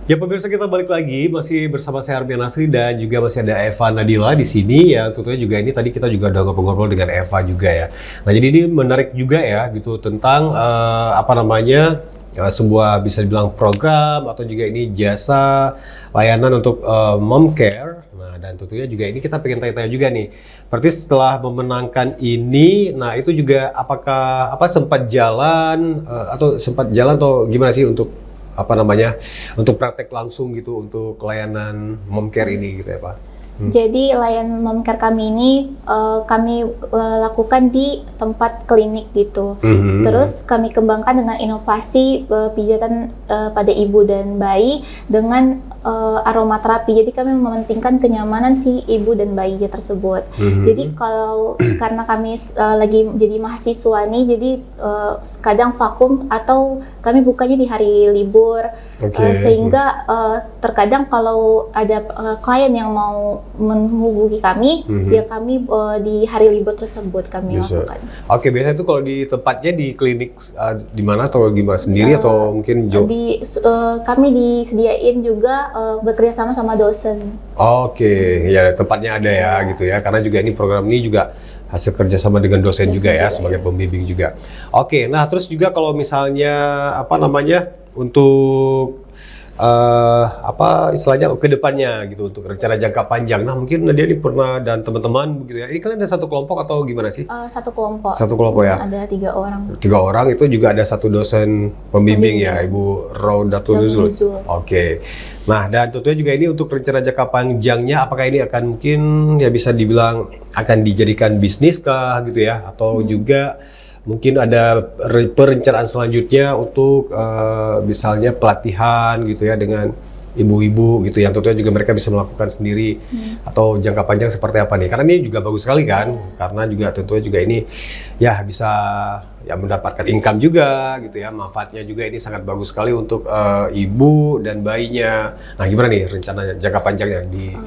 Ya pemirsa, kita balik lagi masih bersama saya Armian Nasri dan juga masih ada Eva Nadila di sini ya. Tentunya juga ini tadi kita juga udah ngobrol-ngobrol dengan Eva juga ya. Nah jadi ini menarik juga ya gitu tentang sebuah bisa dibilang program atau juga ini jasa layanan untuk mom care. Nah dan tentunya juga ini kita pengen tanya-tanya juga nih. Berarti setelah memenangkan ini, nah itu juga apakah sempat jalan atau gimana sih untuk untuk praktek langsung gitu untuk layanan mom care ini gitu ya Pak? Jadi layanan mom care kami ini kami lakukan di tempat klinik gitu. Terus kami kembangkan dengan inovasi pijatan pada ibu dan bayi dengan aromaterapi. Jadi kami mementingkan kenyamanan si ibu dan bayinya tersebut. Jadi karena kami lagi jadi mahasiswa nih, jadi kadang vakum atau kami bukanya di hari libur. Sehingga terkadang kalau ada klien yang mau menghubungi kami, kami di hari libur tersebut kami lakukan. Oke, biasanya itu kalau di tempatnya di klinik di mana atau gimana sendiri atau mungkin jauh? Kami disediain juga bekerja sama dosen. Oke, ya tempatnya ada ya gitu ya, karena juga ini program ini juga hasil kerjasama dengan dosen juga ya sebagai pembimbing juga. Oke, nah terus juga kalau misalnya untuk istilahnya ke depannya gitu untuk rencana jangka panjang. Nah mungkin Nadia ini pernah dan teman-teman begitu ya. Ini kalian ada satu kelompok atau gimana sih? Satu kelompok. Satu kelompok ya. Ada 3 orang. 3 orang itu juga ada satu dosen pembimbing ya, Ibu Raudatul Nuzul. Oke. Nah dan tentunya juga ini untuk rencana jangka panjangnya, apakah ini akan mungkin ya bisa dibilang akan dijadikan bisnis kah gitu ya, atau juga mungkin ada perencanaan selanjutnya untuk misalnya pelatihan gitu ya dengan ibu-ibu gitu yang tentunya juga mereka bisa melakukan sendiri atau jangka panjang seperti apa nih? Karena ini juga bagus sekali kan, karena juga tentunya juga ini ya bisa ya mendapatkan income juga gitu ya, manfaatnya juga ini sangat bagus sekali untuk ibu dan bayinya. Nah gimana nih rencana jangka panjangnya di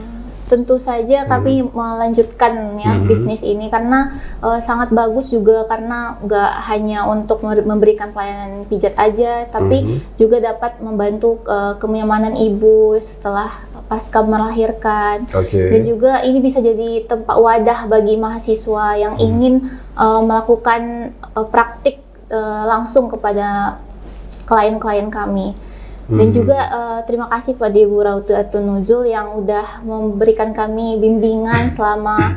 Tentu saja kami melanjutkan ya bisnis ini karena sangat bagus juga, karena nggak hanya untuk memberikan pelayanan pijat aja, tapi juga dapat membantu kenyamanan ibu setelah pasca melahirkan. Dan juga ini bisa jadi tempat wadah bagi mahasiswa yang ingin melakukan praktik langsung kepada klien-klien kami. Dan juga terima kasih pada Ibu Raudatul Nuzul yang udah memberikan kami bimbingan selama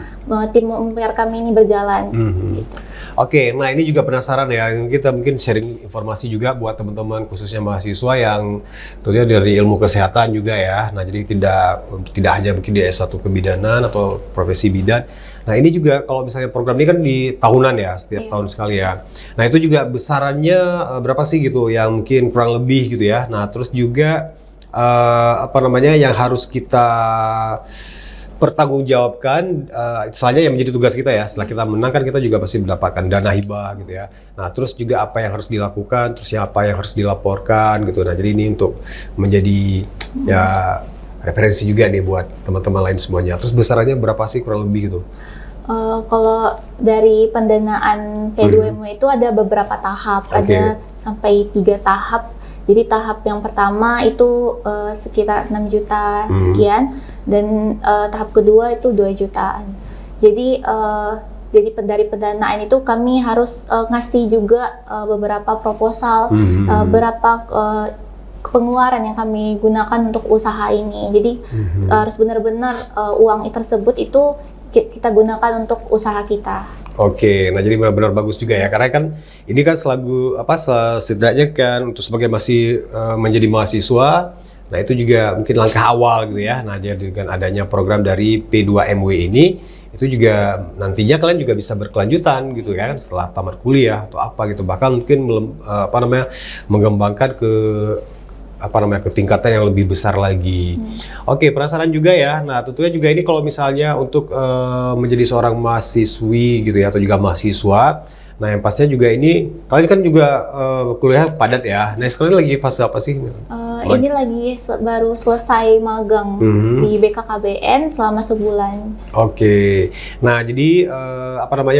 tim care kami ini berjalan. Gitu. Oke, nah ini juga penasaran ya, kita mungkin sharing informasi juga buat teman-teman khususnya mahasiswa yang tentunya dari ilmu kesehatan juga ya. Nah jadi tidak hanya mungkin di S1 kebidanan atau profesi bidan. Nah ini juga kalau misalnya program ini kan di tahunan ya, setiap tahun sekali ya. Nah itu juga besarannya berapa sih gitu, yang mungkin kurang lebih gitu ya. Nah terus juga yang harus kita pertanggungjawabkan, misalnya yang menjadi tugas kita ya, setelah kita menang kan kita juga pasti mendapatkan dana hibah gitu ya. Nah terus juga apa yang harus dilakukan, terus apa yang harus dilaporkan gitu. Nah jadi ini untuk menjadi ya referensi juga nih buat teman-teman lain semuanya. Terus besarannya berapa sih kurang lebih gitu? Kalau dari pendanaan P2M itu ada beberapa tahap, ada sampai 3 tahap. Jadi tahap yang pertama itu sekitar 6 juta sekian, dan tahap kedua itu 2 jutaan. Jadi dari pendanaan itu kami harus ngasih juga beberapa proposal, berapa pengeluaran yang kami gunakan untuk usaha ini. Jadi harus benar-benar uang tersebut itu kita gunakan untuk usaha kita. Oke, nah jadi benar-benar bagus juga ya, karena kan ini kan setidaknya kan untuk sebagai masih menjadi mahasiswa, nah itu juga mungkin langkah awal gitu ya. Nah jadi dengan adanya program dari P2MW ini, itu juga nantinya kalian juga bisa berkelanjutan gitu ya kan setelah tamat kuliah atau apa gitu, bahkan mungkin mengembangkan ke tingkatan yang lebih besar lagi. Oke, penasaran juga ya. Nah, tentunya juga ini kalau misalnya untuk menjadi seorang mahasiswi gitu ya, atau juga mahasiswa. Nah, yang pastinya juga ini, kalian kan juga kuliah padat ya. Nah, sekarang lagi fase apa sih? Ini lagi baru selesai magang di BKKBN selama sebulan. Oke, nah jadi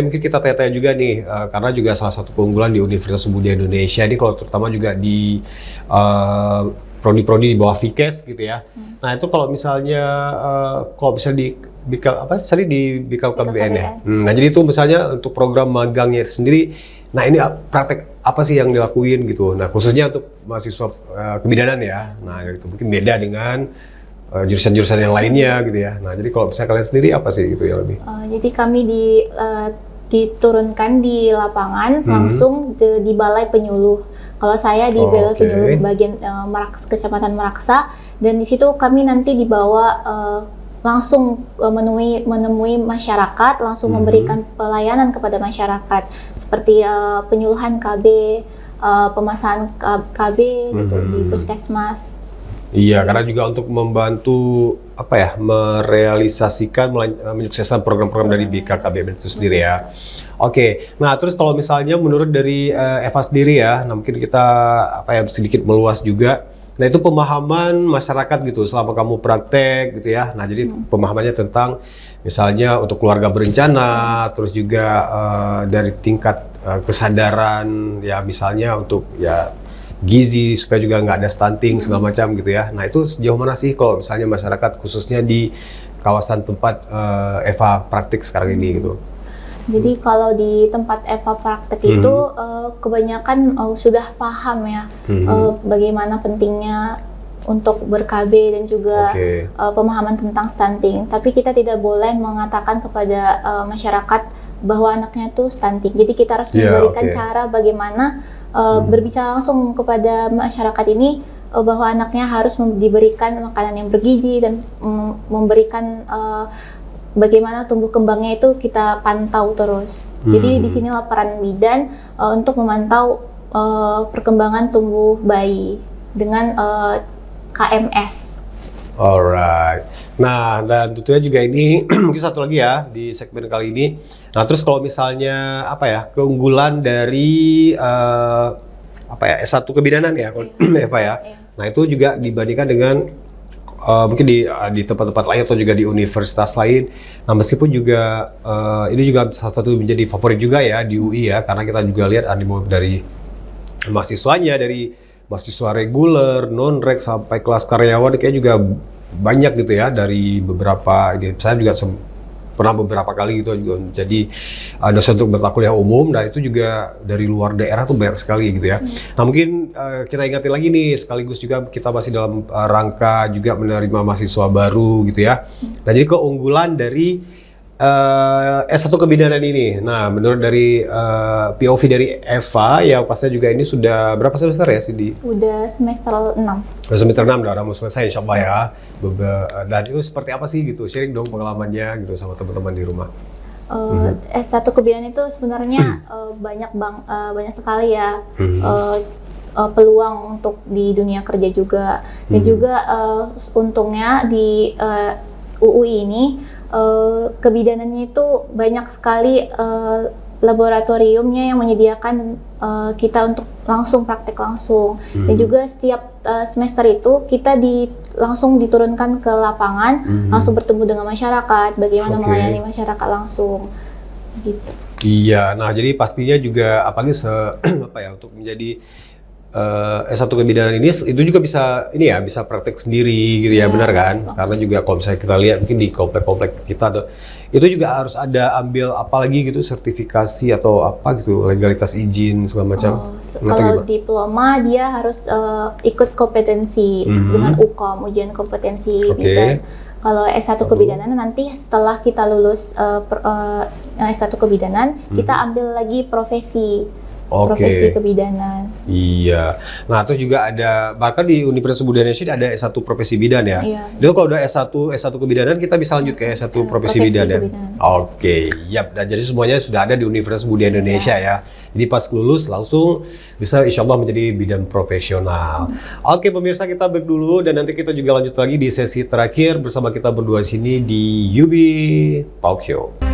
mungkin kita tanya-tanya juga nih, karena juga salah satu keunggulan di Universitas Budaya Indonesia ini kalau terutama juga di prodi-prodi di bawah Vikes gitu ya. Nah itu kalau misalnya kalau bisa di Bikal KBN ya. Nah jadi itu misalnya untuk program magangnya sendiri, nah ini praktek apa sih yang dilakuin gitu. Nah khususnya untuk mahasiswa kebidanan ya. Nah itu mungkin beda dengan jurusan-jurusan yang lainnya gitu ya. Nah jadi kalau misalnya kalian sendiri apa sih gitu ya lebih? Jadi kami diturunkan di lapangan langsung di Balai Penyuluh. Kalau saya di Balai Penyuluh bagian Kecamatan Meraksa, dan di situ kami nanti dibawa langsung menemui masyarakat, langsung memberikan pelayanan kepada masyarakat seperti penyuluhan KB, pemasangan KB gitu di puskesmas. Iya, karena juga untuk membantu merealisasikan menyukseskan program-program dari BKKBN itu sendiri ya. Oke, nah terus kalau misalnya menurut dari Eva sendiri ya, nah mungkin kita sedikit meluas juga. Nah itu pemahaman masyarakat gitu selama kamu praktek gitu ya. Nah jadi pemahamannya tentang misalnya untuk keluarga berencana, terus juga dari tingkat kesadaran ya misalnya untuk ya gizi supaya juga nggak ada stunting segala macam gitu ya. Nah itu sejauh mana sih kalau misalnya masyarakat khususnya di kawasan tempat Eva praktik sekarang ini gitu? Jadi kalau di tempat Eva praktek itu kebanyakan sudah paham ya bagaimana pentingnya untuk ber-KB dan juga pemahaman tentang stunting. Tapi kita tidak boleh mengatakan kepada masyarakat bahwa anaknya itu stunting. Jadi kita harus memberikan cara bagaimana berbicara langsung kepada masyarakat ini bahwa anaknya harus diberikan makanan yang bergizi dan memberikan bagaimana tumbuh kembangnya itu kita pantau terus. Jadi di sinilah peran bidan untuk memantau perkembangan tumbuh bayi dengan KMS. Alright. Nah, dan tentunya juga ini mungkin satu lagi ya di segmen kali ini. Nah, terus kalau misalnya keunggulan dari S1 kebidanan ya, Eva ya. Nah, itu juga dibandingkan dengan mungkin di tempat-tempat lain atau juga di universitas lain. Nah meskipun juga ini juga salah satu menjadi favorit juga ya di UI ya, karena kita juga lihat animo dari mahasiswanya, dari mahasiswa reguler, non-reg sampai kelas karyawan kayak juga banyak gitu ya dari beberapa. Saya juga pernah beberapa kali gitu juga jadi dosen untuk mata kuliah umum. Nah itu juga dari luar daerah tuh banyak sekali gitu ya. Nah mungkin kita ingatin lagi nih, sekaligus juga kita masih dalam rangka juga menerima mahasiswa baru gitu ya. Nah jadi keunggulan dari S1 kebidanan ini. Nah menurut dari POV dari Eva yang pastinya juga ini sudah berapa semester ya Cindy? Udah semester 6. Udah semester 6 udah mau selesai insya Allah ya. Dan itu seperti apa sih gitu? Sharing dong pengalamannya gitu sama teman-teman di rumah. S1 kebidanan itu sebenarnya banyak sekali ya peluang untuk di dunia kerja juga. Dan juga untungnya di UUI ini kebidanannya itu banyak sekali laboratoriumnya yang menyediakan kita untuk langsung praktek langsung. Dan juga setiap semester itu kita langsung diturunkan ke lapangan, langsung bertemu dengan masyarakat, bagaimana melayani masyarakat langsung gitu. Iya, nah jadi pastinya juga apalagi untuk menjadi S1 kebidanan ini itu juga bisa bisa praktek sendiri gitu ya, benar kan? Karena juga kalau misalnya kita lihat mungkin di komplek-komplek kita itu juga harus ada ambil apalagi gitu sertifikasi atau apa gitu, legalitas izin segala macam. Kalau diploma dia harus ikut kompetensi dengan UKOM, ujian kompetensi bidan. Kalau S1 kebidanan nanti setelah kita lulus S1 kebidanan, kita ambil lagi profesi kebidanan. Iya. Nah, itu juga ada, bahkan di Universitas Budaya Indonesia ada S1 profesi bidan ya. Iya. Jadi kalau udah S1 kebidanan kita bisa lanjut ke S1 profesi bidan ya. Oke, yap. Dan jadi semuanya sudah ada di Universitas Budaya Indonesia ya. Jadi pas lulus langsung bisa insya Allah menjadi bidan profesional. Oke, pemirsa kita break dulu dan nanti kita juga lanjut lagi di sesi terakhir bersama kita berdua sini di UB Talk Show.